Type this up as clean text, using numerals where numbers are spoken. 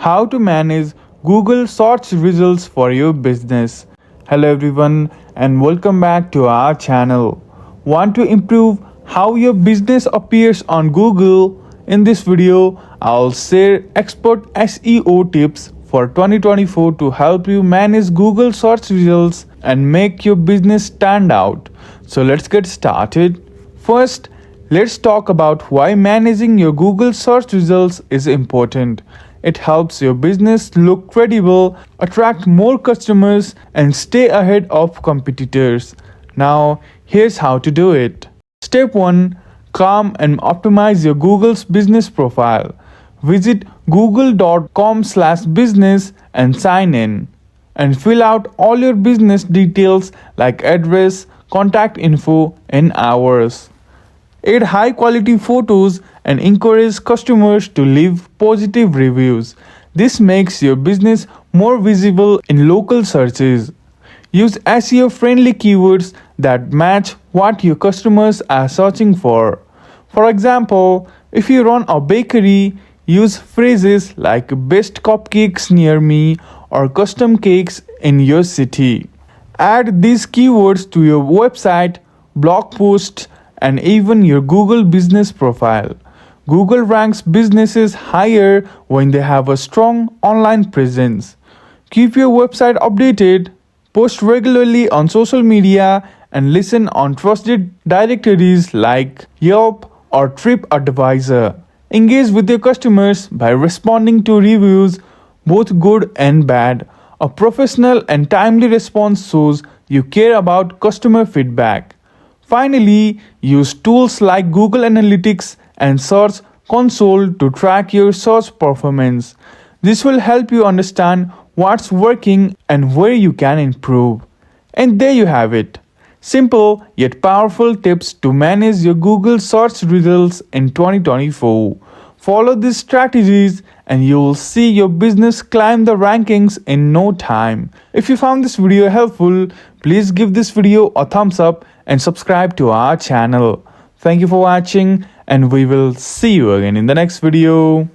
how to manage Google search results for your business. Hello everyone and welcome back to our channel. Want to improve how your business appears on Google? In this video, I'll share expert SEO tips for 2024 to help you manage Google search results and make your business stand out. So let's get started. First, let's talk about why managing your Google search results is important. It helps your business look credible, attract more customers, and stay ahead of competitors. Now, here's how to do it. Step 1. Calm and optimize your Google's business profile. Visit google.com/business and sign in. And fill out all your business details like address, contact info, and hours. Add high quality photos and encourage customers to leave positive reviews. This makes your business more visible in local searches. Use SEO friendly keywords that match what your customers are searching for. For example, if you run a bakery, use phrases like best cupcakes near me or custom cakes in your city. Add these keywords to your website, blog posts, and even your Google business profile. Google ranks businesses higher when they have a strong online presence. Keep your website updated, post regularly on social media, and listen on trusted directories like Yelp or TripAdvisor. Engage with your customers by responding to reviews, both good and bad. A professional and timely response shows you care about customer feedback. Finally, use tools like Google Analytics and Search Console to track your search performance. This will help you understand what's working and where you can improve. And there you have it. Simple yet powerful tips to manage your Google search results in 2024. Follow these strategies and you will see your business climb the rankings in no time. If you found this video helpful, please give this video a thumbs up and subscribe to our channel. Thank you for watching and we will see you again in the next video.